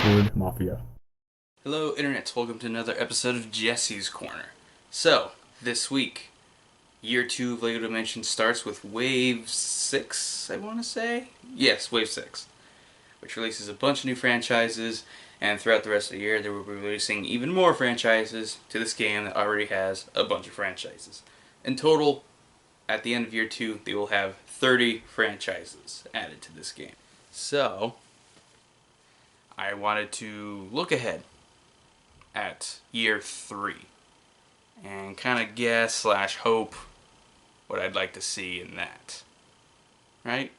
Discord Mafia. Hello, Internet. Welcome to another episode of Jesse's Corner. So, this week, Year 2 of LEGO Dimensions starts with Wave 6, I want to say? Yes, Wave 6, which releases a bunch of new franchises, and throughout the rest of the year, they will be releasing even more franchises to this game that already has a bunch of franchises. In total, at the end of Year 2, they will have 30 franchises added to this game. So, I wanted to look ahead at Year 3 and kind of guess slash hope what I'd like to see in that. Right?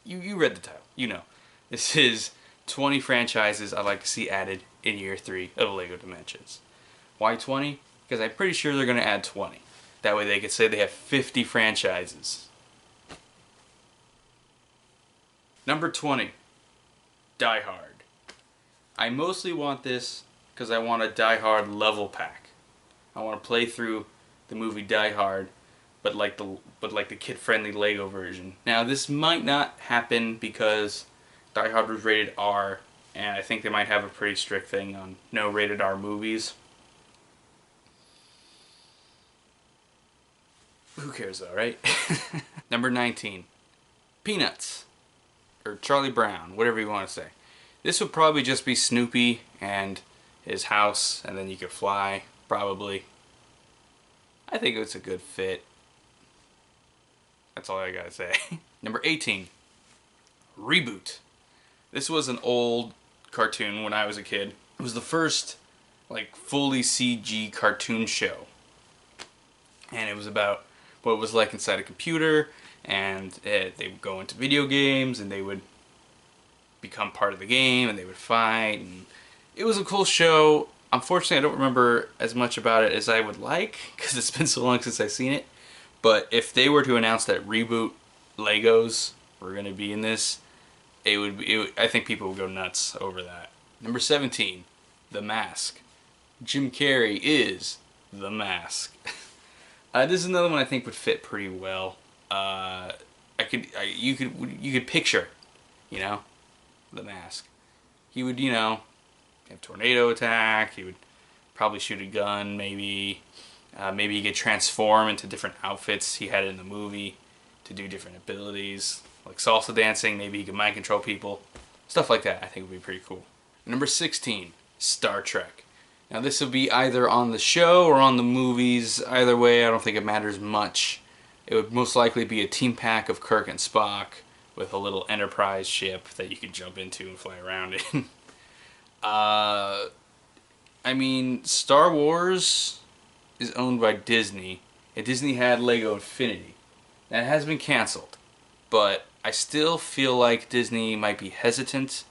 You read the title. You know. This is 20 franchises I'd like to see added in Year 3 of LEGO Dimensions. Why 20? Because I'm pretty sure they're going to add 20. That way they could say they have 50 franchises. Number 20. Die Hard. I mostly want this because I want a Die Hard level pack. I want to play through the movie Die Hard, but like the kid-friendly Lego version. Now this might not happen because Die Hard was rated R, and I think they might have a pretty strict thing on no rated R movies. Who cares though, right? Number 19. Peanuts. Or Charlie Brown, whatever you want to say. This would probably just be Snoopy and his house, and then you could fly, probably. I think it's a good fit. That's all I gotta say. Number 18. Reboot. This was an old cartoon when I was a kid. It was the first, like, fully CG cartoon show. And it was about what it was like inside a computer, and they would go into video games, and they would become part of the game, and they would fight, and it was a cool show. Unfortunately, I don't remember as much about it as I would like, because it's been so long since I've seen it. But if they were to announce that Reboot Legos were going to be in this, I think people would go nuts over that. Number 17, The Mask. Jim Carrey is The Mask. This is another one I think would fit pretty well. You could picture, The Mask. He would, have tornado attack. He would probably shoot a gun, maybe. Maybe he could transform into different outfits he had in the movie to do different abilities. Like salsa dancing, maybe he could mind control people. Stuff like that I think would be pretty cool. Number 16, Star Trek. Now this would be either on the show or on the movies. Either way, I don't think it matters much. It would most likely be a team pack of Kirk and Spock with a little Enterprise ship that you could jump into and fly around in. I mean, Star Wars is owned by Disney, and Disney had Lego Infinity. That has been canceled, but I still feel like Disney might be hesitant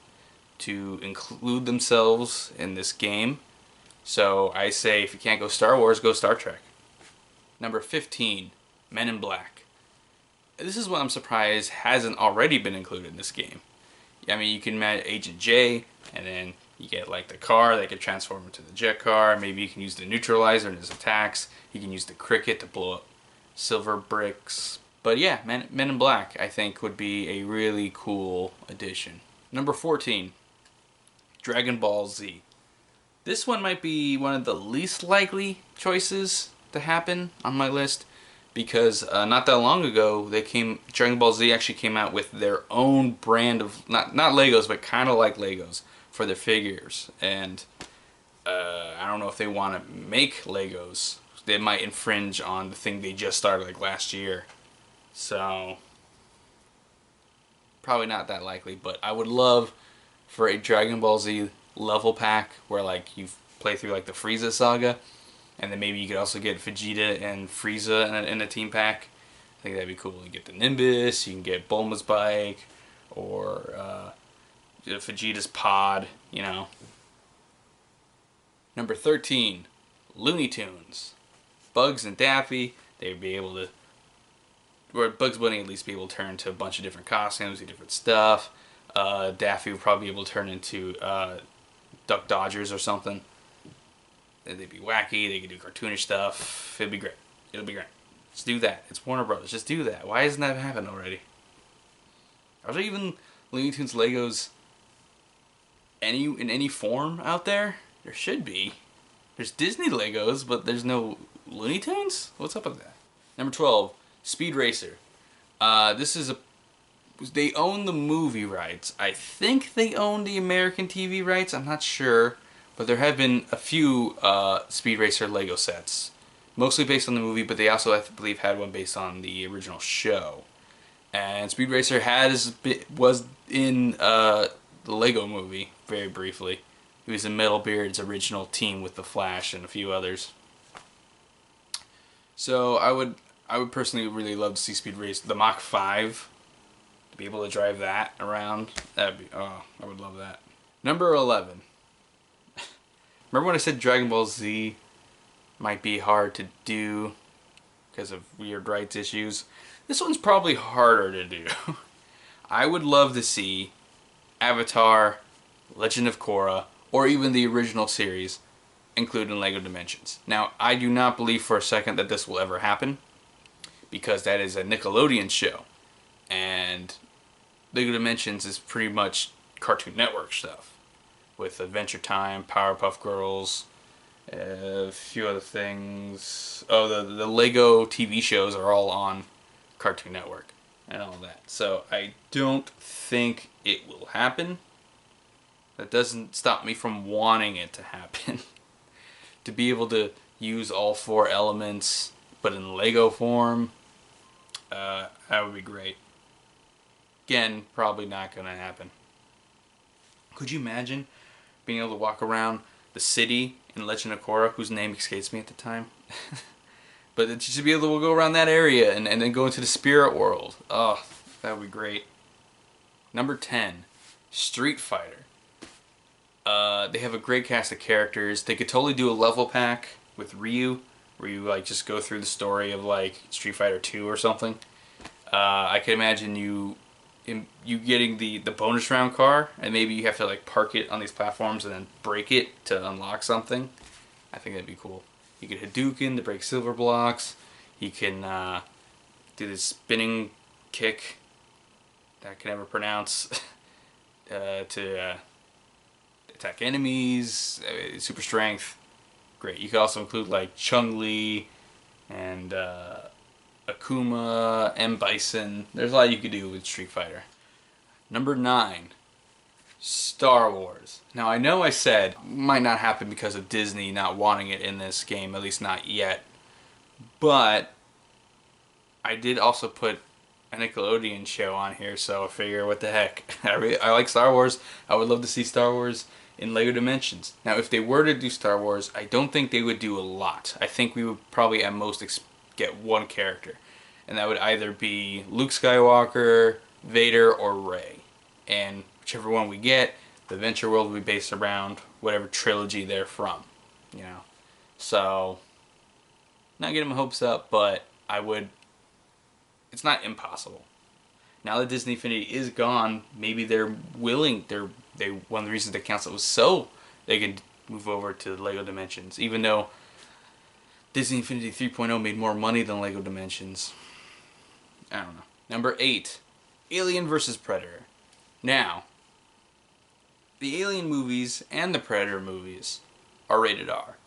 to include themselves in this game. So I say if you can't go Star Wars, go Star Trek. Number 15, Men in Black. This is what I'm surprised hasn't already been included in this game. I mean, you can add Agent J, and then you get like the car that could transform into the jet car. Maybe you can use the neutralizer in his attacks. You can use the cricket to blow up silver bricks. But yeah, Men in Black I think would be a really cool addition. Number 14, Dragon Ball Z. This one might be one of the least likely choices to happen on my list, because not that long ago Dragon Ball Z actually came out with their own brand of not Legos, but kind of like Legos for their figures, and I don't know if they want to make Legos. They might infringe on the thing they just started like last year, so probably not that likely. But I would love for a Dragon Ball Z level pack where like you play through like the Frieza saga, and then maybe you could also get Vegeta and Frieza in a team pack. I think that'd be cool. You get the Nimbus, you can get Bulma's bike, or Vegeta's pod, Number 13, Looney Tunes. Bugs and Daffy, they'd be able to, or Bugs Bunny at least be able to turn into a bunch of different costumes, different stuff. Daffy would probably be able to turn into Duck Dodgers or something. They'd be wacky, they could do cartoonish stuff. It'd be great. It'll be great. Just do that. It's Warner Brothers. Just do that. Why hasn't that happened already? Are there even Looney Tunes Legos in any form out there? There should be. There's Disney Legos, but there's no Looney Tunes? What's up with that? Number 12, Speed Racer. This is they own the movie rights. I think they own the American TV rights. I'm not sure. But there have been a few Speed Racer Lego sets. Mostly based on the movie, but they also, I believe, had one based on the original show. And Speed Racer was in the Lego movie, very briefly. He was in Metalbeard's original team with the Flash and a few others. So I would personally really love to see Speed Racer, the Mach 5, to be able to drive that around. I would love that. Number 11. Remember when I said Dragon Ball Z might be hard to do because of weird rights issues? This one's probably harder to do. I would love to see Avatar, Legend of Korra, or even the original series included in LEGO Dimensions. Now, I do not believe for a second that this will ever happen, because that is a Nickelodeon show, and LEGO Dimensions is pretty much Cartoon Network stuff, with Adventure Time, Powerpuff Girls, a few other things. Oh, the LEGO TV shows are all on Cartoon Network and all that. So I don't think it will happen. That doesn't stop me from wanting it to happen. To be able to use all 4 elements, but in Lego form, that would be great. Again, probably not going to happen. Could you imagine being able to walk around the city in Legend of Korra, whose name escapes me at the time? But just to be able to go around that area and then go into the spirit world. Oh, that would be great. Number 10, Street Fighter. They have a great cast of characters. They could totally do a level pack with Ryu, where you like just go through the story of like Street Fighter 2 or something. I could imagine you getting the bonus round car, and maybe you have to like park it on these platforms and then break it to unlock something. I think that'd be cool. You could Hadouken to break silver blocks. You can do this spinning kick that I can never pronounce to attack enemies. Super strength. Great. You could also include like Chun-Li and Akuma, M. Bison. There's a lot you could do with Street Fighter. Number 9, Star Wars. Now I know I said might not happen because of Disney not wanting it in this game, at least not yet. But I did also put a Nickelodeon show on here, so I figure what the heck. I like Star Wars. I would love to see Star Wars in LEGO Dimensions. Now if they were to do Star Wars, I don't think they would do a lot. I think we would probably at most get one character, and that would either be Luke Skywalker, Vader, or Rey. And whichever one we get, the Adventure World will be based around whatever trilogy they're from, you know. So, not getting my hopes up, but I would. It's not impossible. Now that Disney Infinity is gone, maybe they're willing. One of the reasons they canceled was so they could move over to LEGO Dimensions, even though Disney Infinity 3.0 made more money than LEGO Dimensions. I don't know. Number 8, Alien vs. Predator. Now, the Alien movies and the Predator movies are rated R,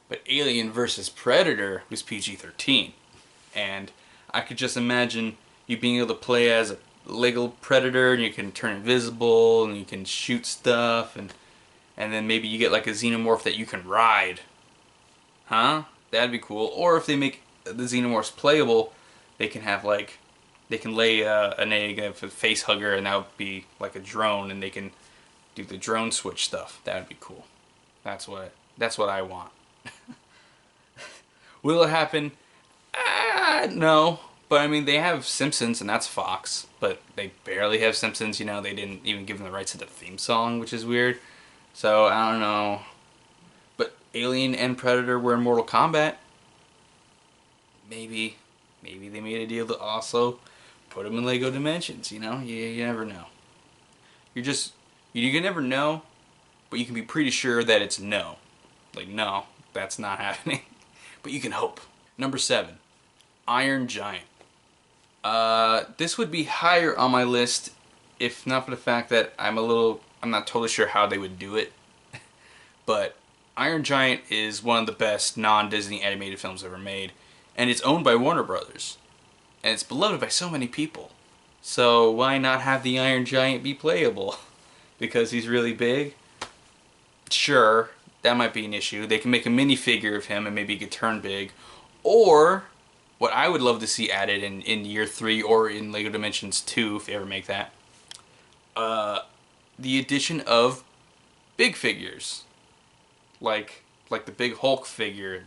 but Alien vs. Predator was PG-13, and I could just imagine you being able to play as a Lego Predator, and you can turn invisible, and you can shoot stuff, and then maybe you get like a xenomorph that you can ride. Huh? That'd be cool. Or if they make the xenomorphs playable, they can have like, they can lay an egg of a face hugger, and that would be like a drone, and they can do the drone switch stuff. That would be cool. That's what I want. Will it happen? No. But I mean, they have Simpsons, and that's Fox, but they barely have Simpsons, you know. They didn't even give them the rights to the theme song, which is weird. So, I don't know. But Alien and Predator were in Mortal Kombat. Maybe they made a deal to also put them in LEGO Dimensions, you know? You never know. You can never know, but you can be pretty sure that it's no. Like, no, that's not happening. But you can hope. Number 7, Iron Giant. This would be higher on my list if not for the fact that I'm a little I'm not totally sure how they would do it, but Iron Giant is one of the best non-Disney animated films ever made, and it's owned by Warner Brothers, and it's beloved by so many people. So why not have the Iron Giant be playable? Because he's really big? Sure, that might be an issue. They can make a minifigure of him and maybe he could turn big. Or, what I would love to see added in year 3 or in LEGO Dimensions 2, if they ever make that, the addition of big figures. Like the big Hulk figure.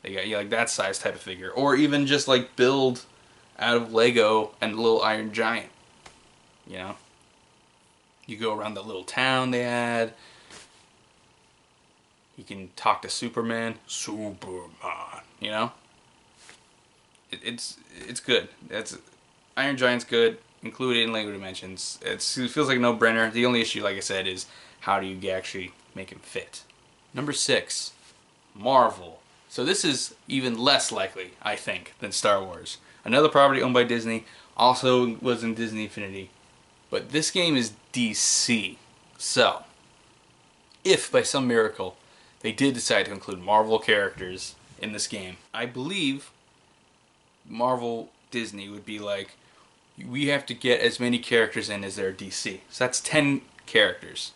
They got, like that size type of figure. Or even just like build out of Lego and a little Iron Giant. You know? You go around the little town they had. You can talk to Superman. Superman. You know? It's good. Iron Giant's good. Include it in LEGO Dimensions. It feels like a no-brainer. The only issue, like I said, is how do you actually make him fit? Number 6. Marvel. So this is even less likely, I think, than Star Wars. Another property owned by Disney. Also was in Disney Infinity. But this game is DC. So, if by some miracle they did decide to include Marvel characters in this game, I believe Marvel Disney would be like, we have to get as many characters in as there are DC. So that's 10 characters.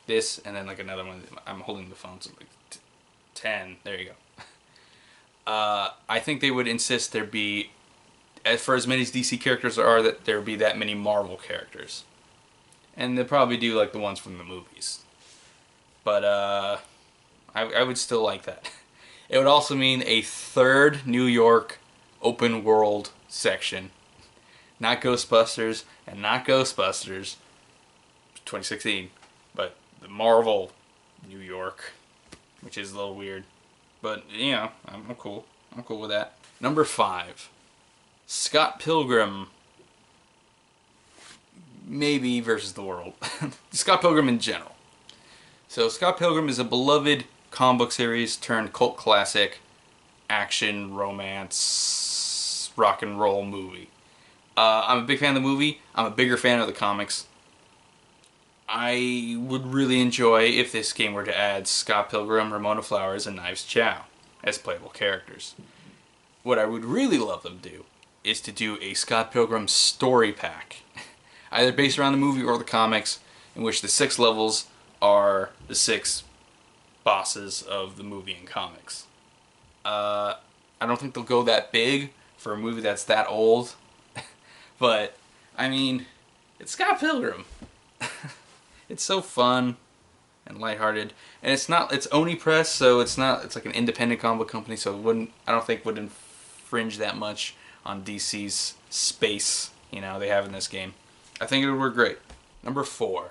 This, and then like another one. I'm holding the phone, so like 10. There you go. I think they would insist there be, for as many as DC characters there are, that there would be that many Marvel characters. And they'll probably do like the ones from the movies. But I would still like that. It would also mean a third New York open world section. Not Ghostbusters and not Ghostbusters 2016, but the Marvel New York, which is a little weird. But, you know, I'm cool. I'm cool with that. Number 5. Scott Pilgrim. Maybe versus the world. Scott Pilgrim in general. So Scott Pilgrim is a beloved comic book series turned cult classic action, romance, rock and roll movie. I'm a big fan of the movie. I'm a bigger fan of the comics. I would really enjoy if this game were to add Scott Pilgrim, Ramona Flowers, and Knives Chow as playable characters. What I would really love them to do is to do a Scott Pilgrim story pack, either based around the movie or the comics, in which the 6 levels are the 6 bosses of the movie and comics. I don't think they'll go that big for a movie that's that old, but I mean, it's Scott Pilgrim. It's so fun and lighthearted, and it's Oni Press, so it's like an independent comic book company, so I don't think would infringe that much on DC's space, you know, they have in this game. I think it would work great. Number 4.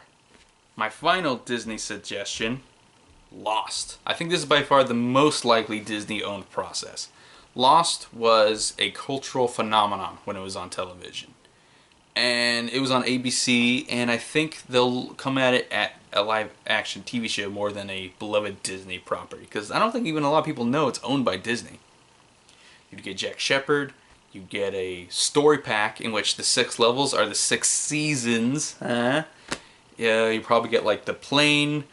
My final Disney suggestion, Lost. I think this is by far the most likely Disney-owned process. Lost was a cultural phenomenon when it was on television. And it was on ABC, and I think they'll come at it at a live-action TV show more than a beloved Disney property, because I don't think even a lot of people know it's owned by Disney. You'd get Jack Shephard, you get a story pack in which the 6 levels are the 6 seasons. Yeah, you probably get like the plane,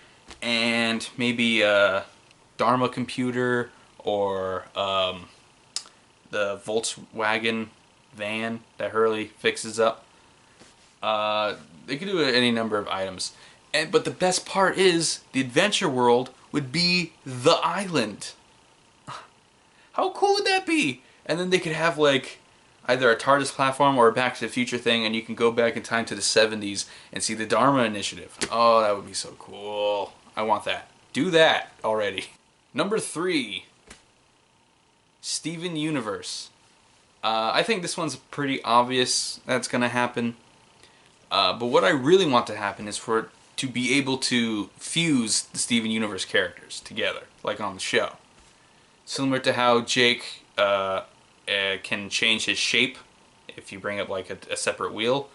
and maybe a Dharma computer, or the Volkswagen van that Hurley fixes up. They could do any number of items. But the best part is, the adventure world would be the island. How cool would that be? And then they could have like either a TARDIS platform or a Back to the Future thing, and you can go back in time to the 70s and see the Dharma Initiative. Oh, that would be so cool. I want that. Do that already. Number 3. Steven Universe. I think this one's pretty obvious that's going to happen. But what I really want to happen is for it to be able to fuse the Steven Universe characters together, like on the show. Similar to how Jake can change his shape if you bring up like a separate wheel.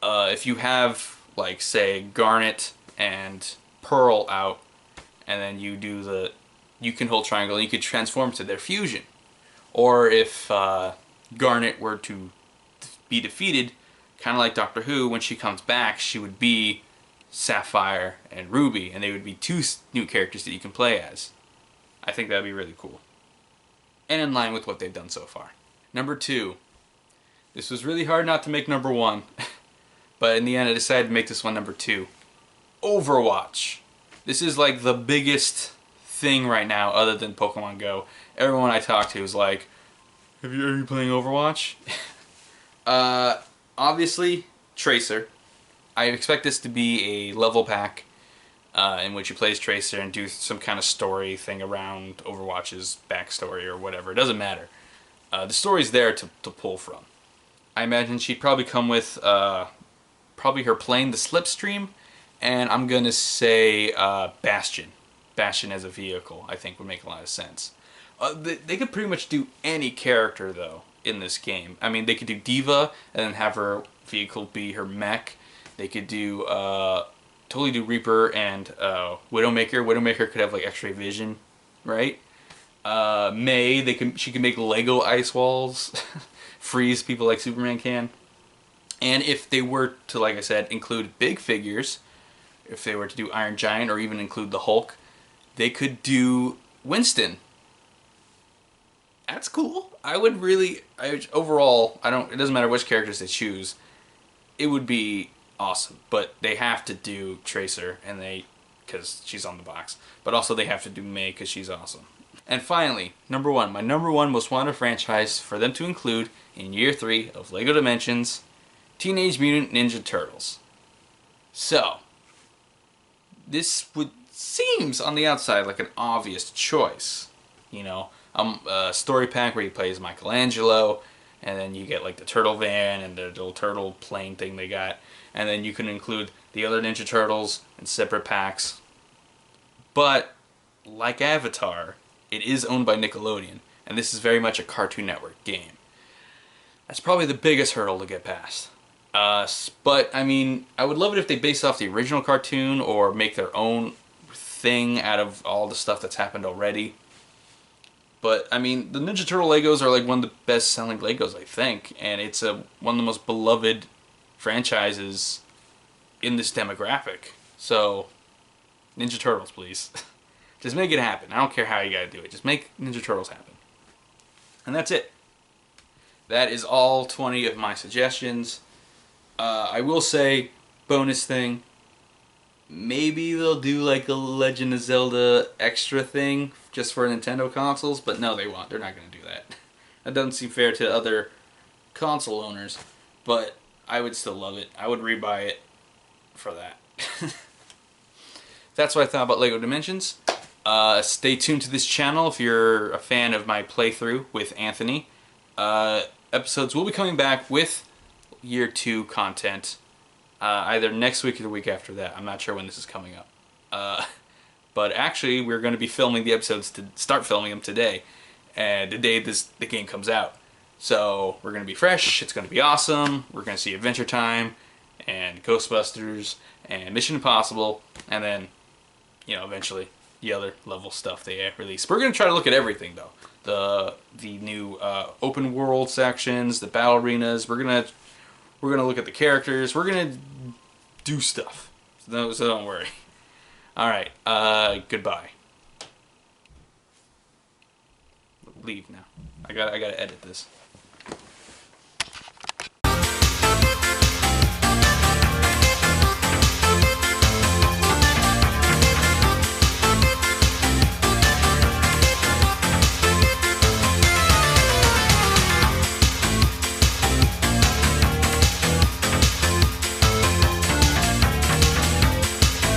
If you have, like, say, Garnet and Pearl out, and then you do you can hold triangle, and you could transform to their fusion. Or if Garnet were to be defeated, kind of like Doctor Who, when she comes back, she would be Sapphire and Ruby, and they would be two new characters that you can play as. I think that'd be really cool. And in line with what they've done so far. Number 2. This was really hard not to make number 1, but in the end I decided to make this one number 2. Overwatch. This is like the biggest thing right now other than Pokemon Go. Everyone I talk to is like, are you playing Overwatch? Obviously, Tracer. I expect this to be a level pack in which you play as Tracer and do some kind of story thing around Overwatch's backstory or whatever. It doesn't matter. The story's there to pull from. I imagine she'd probably come with probably her plane, the Slipstream, and I'm going to say Bastion. Bastion as a vehicle, I think, would make a lot of sense. They could pretty much do any character, though, in this game. I mean, they could do Diva and then have her vehicle be her mech. They could do totally do Reaper and Widowmaker. Widowmaker could have like X-ray vision, right? May she can make Lego ice walls, freeze people like Superman can. And if they were to, like I said, include big figures, if they were to do Iron Giant or even include the Hulk, they could do Winston. That's cool. I would really, overall, it doesn't matter which characters they choose, it would be awesome. But they have to do Tracer, and because she's on the box. But also they have to do May, because she's awesome. And finally, number 1, my number 1 most wanted franchise for them to include in year 3 of LEGO Dimensions, Teenage Mutant Ninja Turtles. So, this seems on the outside like an obvious choice. You know, a story pack where you play as Michelangelo, and then you get like the turtle van and the little turtle plane thing they got, and then you can include the other Ninja Turtles in separate packs. But like Avatar, it is owned by Nickelodeon, and this is very much a Cartoon Network game. That's probably the biggest hurdle to get past. But I mean, I would love it if they base off the original cartoon or make their own thing out of all the stuff that's happened already. But I mean, the Ninja Turtle Legos are like one of the best selling Legos, I think, and it's one of the most beloved franchises in this demographic. So, Ninja Turtles, please. Just make it happen. I don't care how you gotta do it. Just make Ninja Turtles happen. And that's it. That is all 20 of my suggestions. I will say, bonus thing, maybe they'll do like a Legend of Zelda extra thing just for Nintendo consoles, but no, they won't. They're not going to do that. That doesn't seem fair to other console owners, but I would still love it. I would rebuy it for that. That's what I thought about LEGO Dimensions. Stay tuned to this channel if you're a fan of my playthrough with Anthony. Episodes will be coming back with Year 2 content. Either next week or the week after that. I'm not sure when this is coming up. But actually, we're going to be filming the episodes to start filming them today. And the day the game comes out. So we're going to be fresh. It's going to be awesome. We're going to see Adventure Time and Ghostbusters and Mission Impossible. And then, you know, eventually the other level stuff they release. We're going to try to look at everything, though. The new open world sections, the battle arenas. We're gonna look at the characters. We're gonna do stuff. So don't worry. All right. Goodbye. Leave now. I gotta edit this.